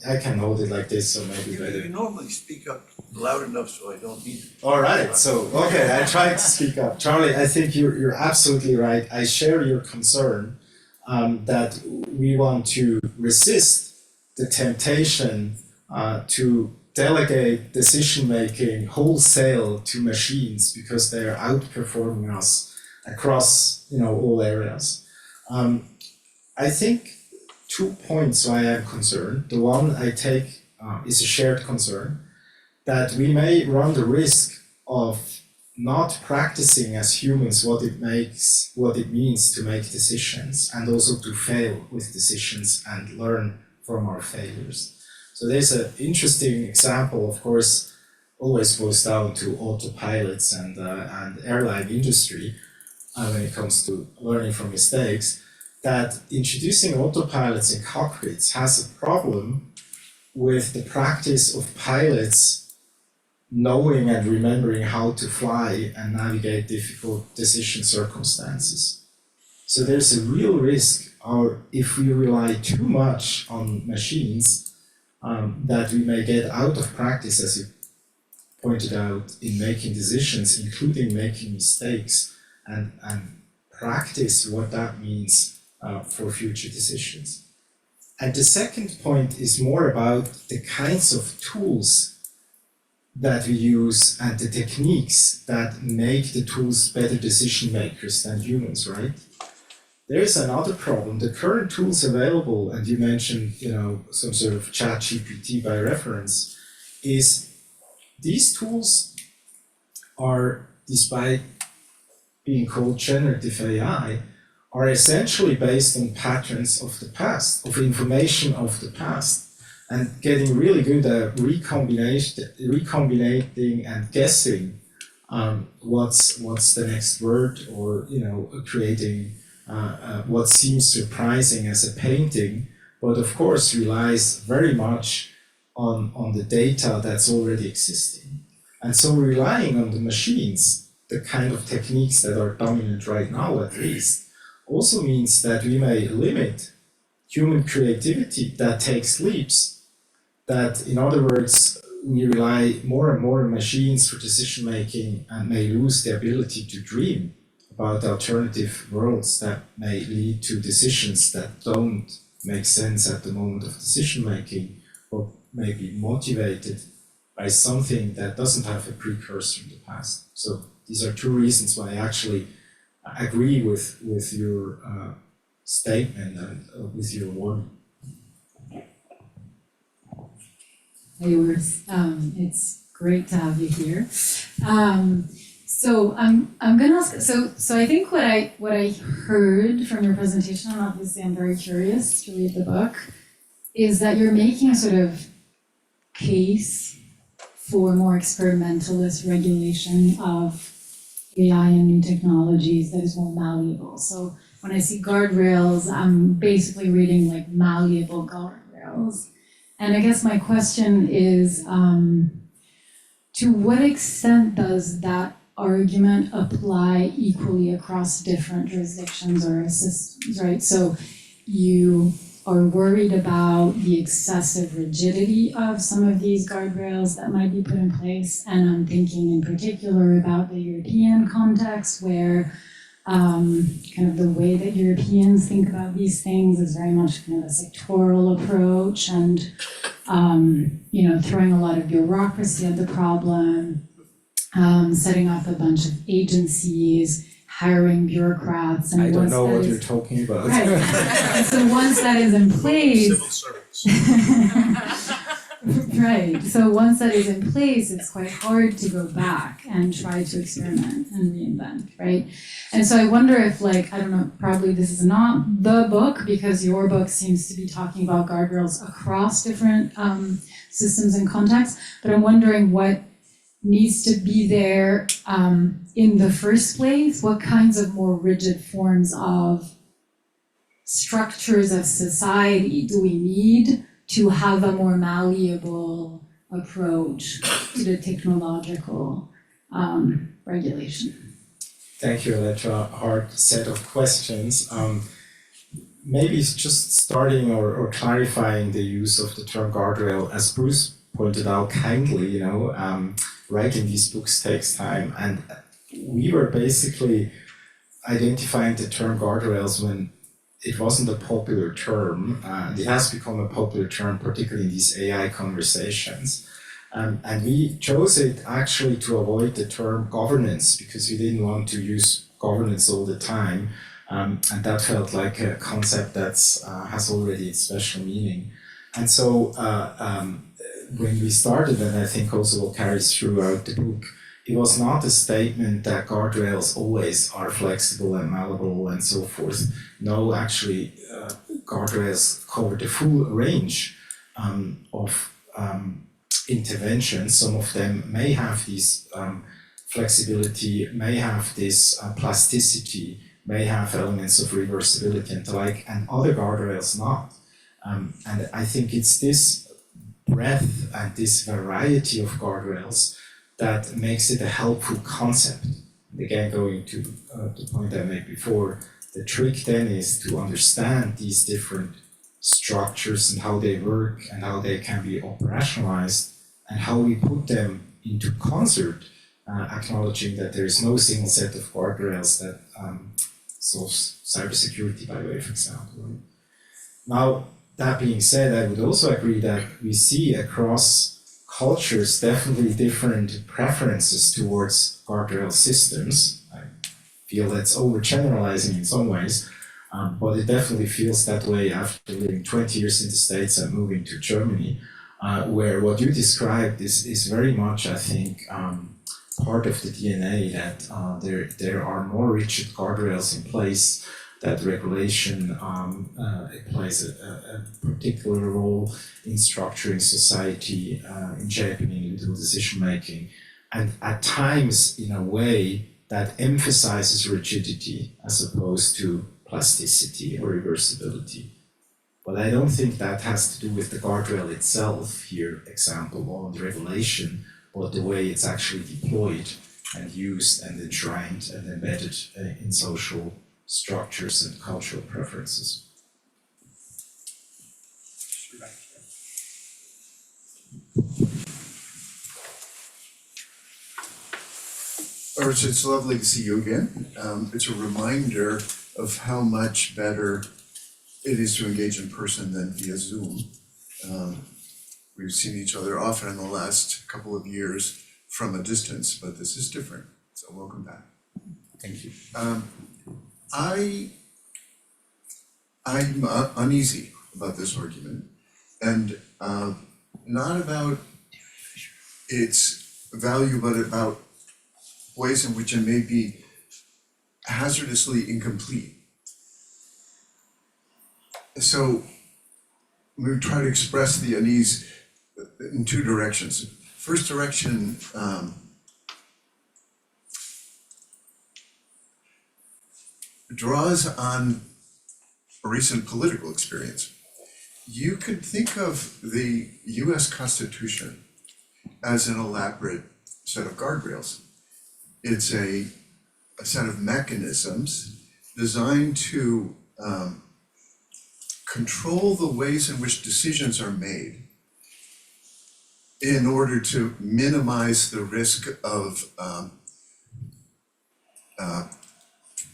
I can hold it like this, so maybe You better. normally speak up loud enough so I don't need it. All right, so, okay, I tried to speak up. Charlie, I think you're absolutely right. I share your concern that we want to resist the temptation to delegate decision-making wholesale to machines because they are outperforming us across, all areas. I think 2 points why I'm concerned. The one I take is a shared concern, that we may run the risk of not practicing as humans what it means to make decisions, and also to fail with decisions and learn from our failures. So there's an interesting example, of course, always boils down to autopilots and airline industry when it comes to learning from mistakes, that introducing autopilots in cockpits has a problem with the practice of pilots knowing and remembering how to fly and navigate difficult decision circumstances. So there's a real risk, or if we rely too much on machines, that we may get out of practice, as you pointed out, in making decisions, including making mistakes, and practice what that means for future decisions. And the second point is more about the kinds of tools that we use and the techniques that make the tools better decision makers than humans, right? There is another problem. The current tools available, and you mentioned, some sort of chat GPT by reference, is these tools are, despite being called generative AI, are essentially based on patterns of the past, of information of the past, and getting really good at recombinating and guessing what's the next word, or creating what seems surprising as a painting, but of course relies very much on the data that's already existing. And so relying on the machines, the kind of techniques that are dominant right now at least, also means that we may limit human creativity that takes leaps. That, in other words, we rely more and more on machines for decision making and may lose the ability to dream about alternative worlds that may lead to decisions that don't make sense at the moment of decision making, or may be motivated by something that doesn't have a precursor in the past. So these are two reasons why I actually agree with your statement and with your warning. Hey, Urs, it's great to have you here. So I'm gonna ask. So I think what I heard from your presentation, and obviously I'm very curious to read the book, is that you're making a sort of case for more experimentalist regulation of AI and new technologies that is more malleable. So when I see guardrails, I'm basically reading like malleable guardrails. And I guess my question is, to what extent does that argument apply equally across different jurisdictions or systems, right? So you are worried about the excessive rigidity of some of these guardrails that might be put in place. And I'm thinking in particular about the European context where kind of the way that Europeans think about these things is very much kind of a sectoral approach and, throwing a lot of bureaucracy at the problem, setting up a bunch of agencies, hiring bureaucrats, and I don't once know that what is- you're talking about. Right. And so once that is in place, Civil servants. right, so once that is in place, it's quite hard to go back and try to experiment and reinvent, right? And so I wonder if, like, I don't know, probably this is not the book because your book seems to be talking about guardrails across different systems and contexts, but I'm wondering what needs to be there in the first place, what kinds of more rigid forms of structures of society do we need to have a more malleable approach to the technological regulation? Thank you, Elettra. Hard set of questions. Maybe it's just starting or clarifying the use of the term guardrail. As Bruce pointed out kindly, writing these books takes time. And we were basically identifying the term guardrails when it wasn't a popular term. It has become a popular term, particularly in these AI conversations. And we chose it actually to avoid the term governance because we didn't want to use governance all the time. And that felt like a concept that has already its special meaning. And so when we started, and I think also what carries throughout the book, it was not a statement that guardrails always are flexible and malleable and so forth. No, actually, guardrails cover the full range of interventions. Some of them may have this flexibility, may have this plasticity, may have elements of reversibility and the like, and other guardrails not. And I think it's this breadth and this variety of guardrails that makes it a helpful concept. And again, going to the point I made before, the trick then is to understand these different structures and how they work and how they can be operationalized and how we put them into concert, acknowledging that there is no single set of guardrails that solves cybersecurity, by way of example. Now, that being said, I would also agree that we see across cultures definitely different preferences towards guardrail systems. I feel that's overgeneralizing in some ways, but it definitely feels that way after living 20 years in the States and moving to Germany, where what you described is very much, I think, part of the DNA that there are more rigid guardrails in place, that regulation plays a particular role in structuring society, in shaping individual decision making, and at times in a way that emphasizes rigidity as opposed to plasticity or reversibility. But I don't think that has to do with the guardrail itself here, example on the regulation, but the way it's actually deployed and used and enshrined and embedded in social structures and cultural preferences. Urs, it's lovely to see you again. It's a reminder of how much better it is to engage in person than via Zoom. We've seen each other often in the last couple of years from a distance, but this is different, so welcome back. Thank you. I'm uneasy about this argument, and not about its value, but about ways in which it may be hazardously incomplete. So we try to express the unease in two directions. First direction, draws on a recent political experience. You could think of the US Constitution as an elaborate set of guardrails. It's a set of mechanisms designed to control the ways in which decisions are made in order to minimize the risk of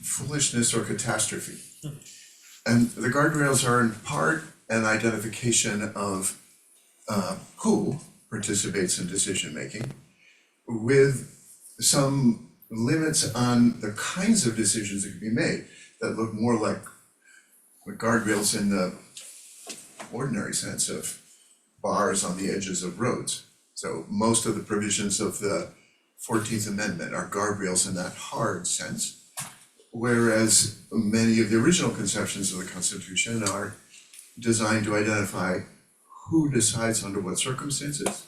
foolishness or catastrophe. And the guardrails are in part an identification of who participates in decision making, with some limits on the kinds of decisions that can be made that look more like the guardrails in the ordinary sense of bars on the edges of roads. So most of the provisions of the 14th Amendment are guardrails in that hard sense, whereas many of the original conceptions of the Constitution are designed to identify who decides under what circumstances.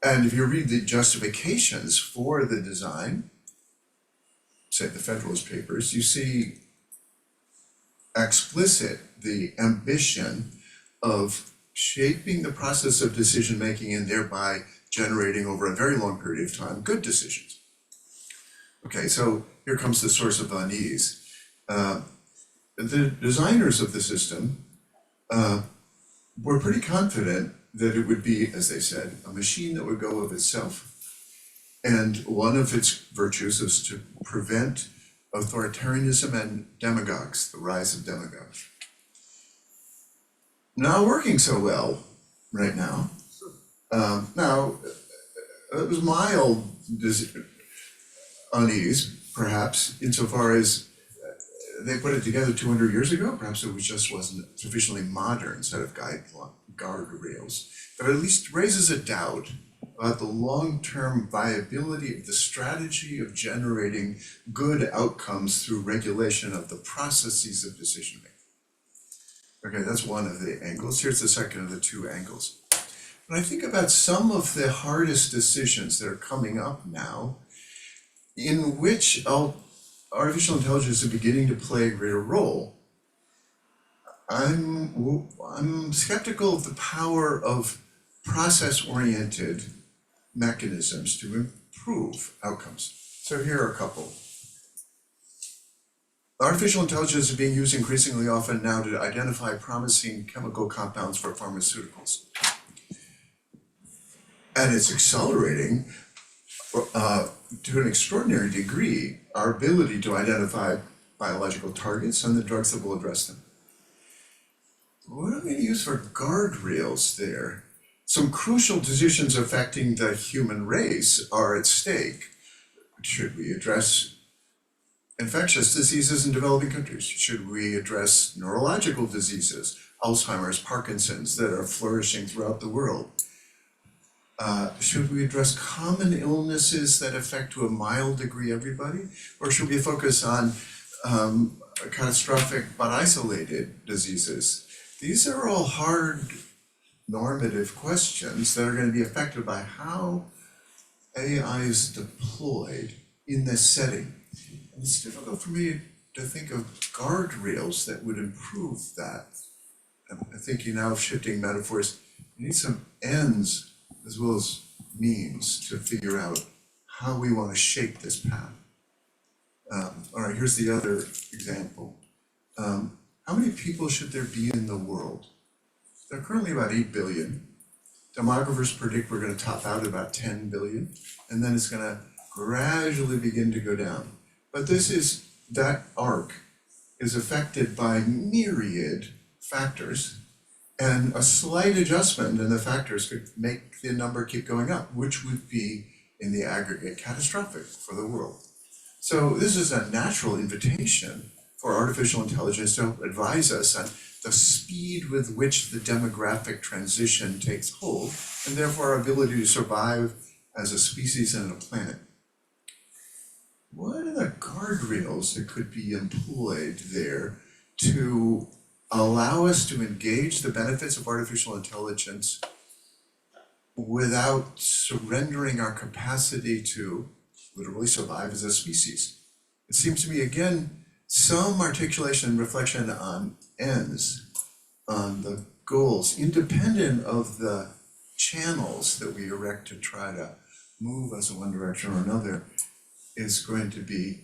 And if you read the justifications for the design, say the Federalist Papers, you see explicit the ambition of shaping the process of decision making and thereby generating over a very long period of time good decisions. Okay, so here comes the source of unease. The designers of the system were pretty confident that it would be, as they said, a machine that would go of itself. And one of its virtues is to prevent authoritarianism and demagogues, the rise of demagogues. Not working so well right now. Now, it was mild unease, perhaps, insofar as they put it together 200 years ago. Perhaps it just wasn't sufficiently modern set of guardrails, but at least raises a doubt about the long-term viability of the strategy of generating good outcomes through regulation of the processes of decision making. Okay, that's one of the angles. Here's the second of the two angles. When I think about some of the hardest decisions that are coming up now, in which artificial intelligence is beginning to play a greater role, I'm skeptical of the power of process-oriented mechanisms to improve outcomes. So here are a couple. Artificial intelligence is being used increasingly often now to identify promising chemical compounds for pharmaceuticals. And it's accelerating to an extraordinary degree our ability to identify biological targets and the drugs that will address them. What are we going to use for guardrails there? Some crucial decisions affecting the human race are at stake. Should we address infectious diseases in developing countries? Should we address neurological diseases, Alzheimer's, Parkinson's, that are flourishing throughout the world? Should we address common illnesses that affect to a mild degree everybody? Or should we focus on catastrophic but isolated diseases? These are all hard normative questions that are going to be affected by how AI is deployed in this setting. And it's difficult for me to think of guardrails that would improve that. I'm thinking now of shifting metaphors. You need some ends as well as means to figure out how we want to shape this path. All right, here's the other example. How many people should there be in the world? There are currently about 8 billion. Demographers predict we're going to top out at about 10 billion, and then it's going to gradually begin to go down. But that arc is affected by myriad factors, and a slight adjustment in the factors could make the number keep going up, which would be, in the aggregate, catastrophic for the world. So this is a natural invitation for artificial intelligence to advise us on the speed with which the demographic transition takes hold, and therefore our ability to survive as a species and a planet. What are the guardrails that could be employed there to allow us to engage the benefits of artificial intelligence without surrendering our capacity to literally survive as a species? It seems to me, again, some articulation and reflection on ends, on the goals, independent of the channels that we erect to try to move us in one direction or another, is going to be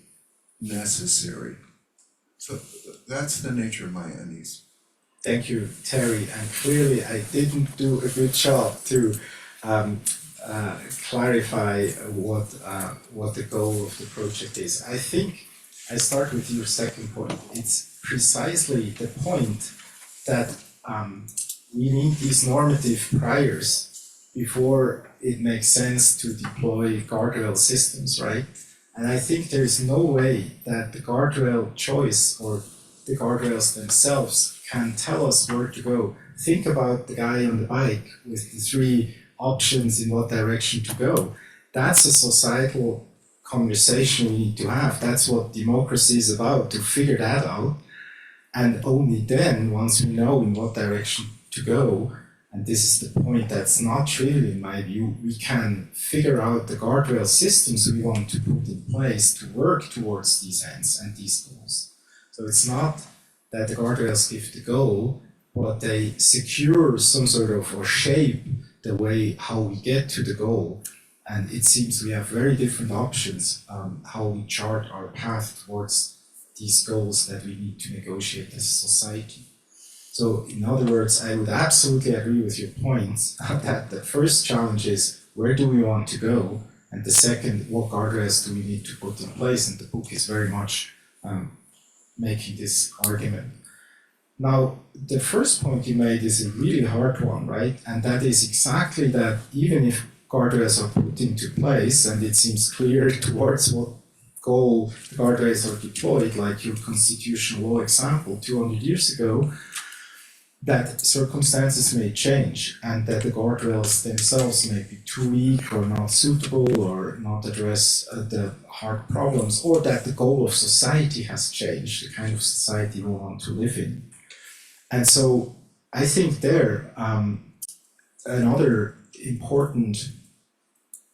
necessary. So that's the nature of my unease. Thank you, Terry. And clearly, I didn't do a good job to clarify what the goal of the project is. I think I start with your second point. It's precisely the point that we need these normative priors before it makes sense to deploy guardrail systems, right? And I think there is no way that the guardrail choice or the guardrails themselves can tell us where to go. Think about the guy on the bike with the 3 options in what direction to go. That's a societal conversation we need to have. That's what democracy is about, to figure that out. And only then, once we know in what direction to go, and this is the point that's not trivial in my view, we can figure out the guardrail systems we want to put in place to work towards these ends and these goals. So it's not that the guardrails give the goal, but they secure some sort of, or shape the way how we get to the goal. And it seems we have very different options how we chart our path towards these goals that we need to negotiate as a society. So in other words, I would absolutely agree with your points that the first challenge is where do we want to go? And the second, what guardrails do we need to put in place? And the book is very much making this argument. Now, the first point you made is a really hard one, right? And that is exactly that even if guardrails are put into place and it seems clear towards what goal the guardrails are deployed, like your constitutional law example 200 years ago, that circumstances may change and that the guardrails themselves may be too weak or not suitable or not address the hard problems, or that the goal of society has changed, the kind of society we want to live in. And so I think there, another important,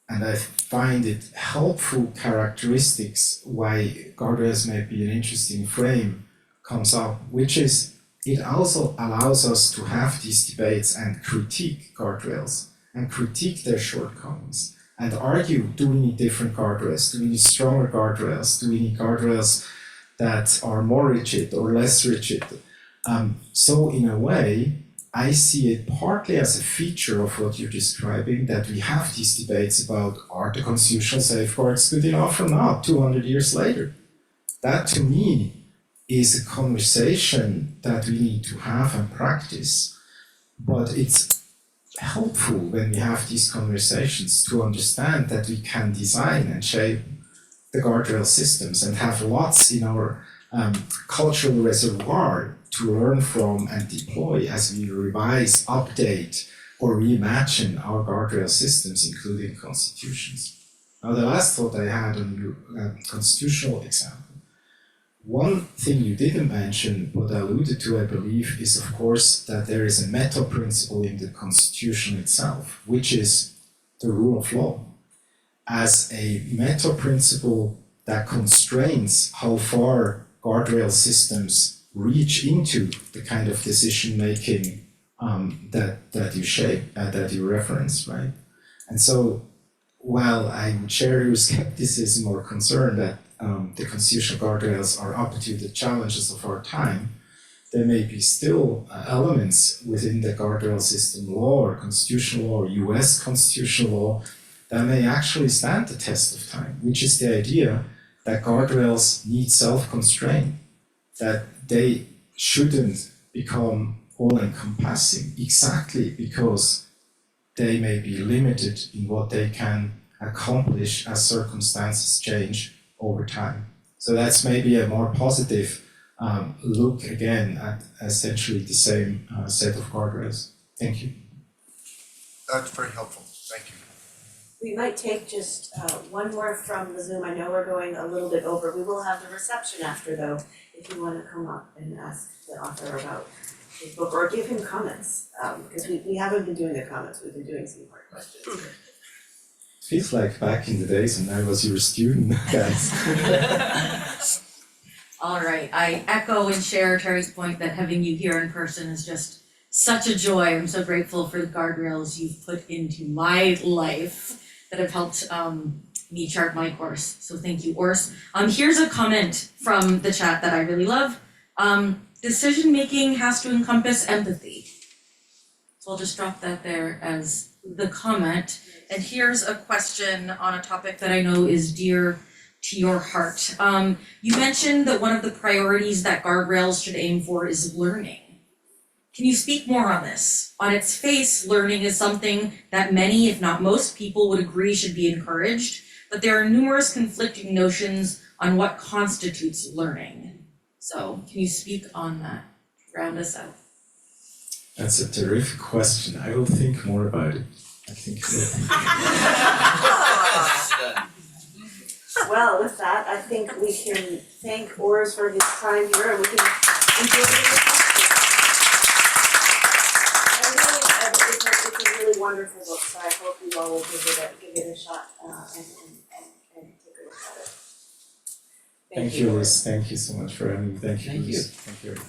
and I find it helpful characteristics why guardrails may be an interesting frame comes up, which is it also allows us to have these debates and critique guardrails and critique their shortcomings and argue, do we need different guardrails? Do we need stronger guardrails? Do we need guardrails that are more rigid or less rigid? So in a way, I see it partly as a feature of what you're describing, that we have these debates about are the constitutional safeguards good enough or not 200 years later. That to me is a conversation that we need to have and practice, but it's helpful when we have these conversations to understand that we can design and shape the guardrail systems and have lots in our cultural reservoir to learn from and deploy as we revise, update, or reimagine our guardrail systems, including constitutions. Now, the last thought I had on your constitutional example. One thing you didn't mention, but alluded to, I believe, is of course that there is a meta principle in the Constitution itself, which is the rule of law, as a meta principle that constrains how far guardrail systems reach into the kind of decision making that you shape, that you reference, right? And so, while I would share your skepticism or concern that the constitutional guardrails are up to the challenges of our time, there may be still elements within the guardrail system law or constitutional law or US constitutional law that may actually stand the test of time, which is the idea that guardrails need self-constraint, that they shouldn't become all-encompassing exactly because they may be limited in what they can accomplish as circumstances change over time. So that's maybe a more positive look again at essentially the same set of guardrails. Thank you. That's very helpful, thank you. We might take just one more from the Zoom. I know we're going a little bit over. We will have the reception after though, if you want to come up and ask the author about his book or give him comments. Because we haven't been doing the comments, we've been doing some hard questions. Feels like back in the days when I was your student, guys. All right, I echo and share Terry's point that having you here in person is just such a joy. I'm so grateful for the guardrails you've put into my life that have helped me chart my course. So thank you, Urs. Here's a comment from the chat that I really love. Decision making has to encompass empathy. So I'll just drop that there as the comment. And here's a question on a topic that I know is dear to your heart. You mentioned that one of the priorities that Guardrails should aim for is learning. Can you speak more on this? On its face, learning is something that many, if not most people, would agree should be encouraged, but there are numerous conflicting notions on what constitutes learning. So, can you speak on that? Round us out. That's a terrific question. I will think more about it. I think Well, with that, I think we can thank Urs for his time here and we can enjoy the discussion. And really, it's a really wonderful book, so I hope you all will give it a shot and take a look at it. Thank you, Urs. Thank you so much for having me. Thank you, Thank you. Urs.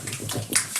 Thank you.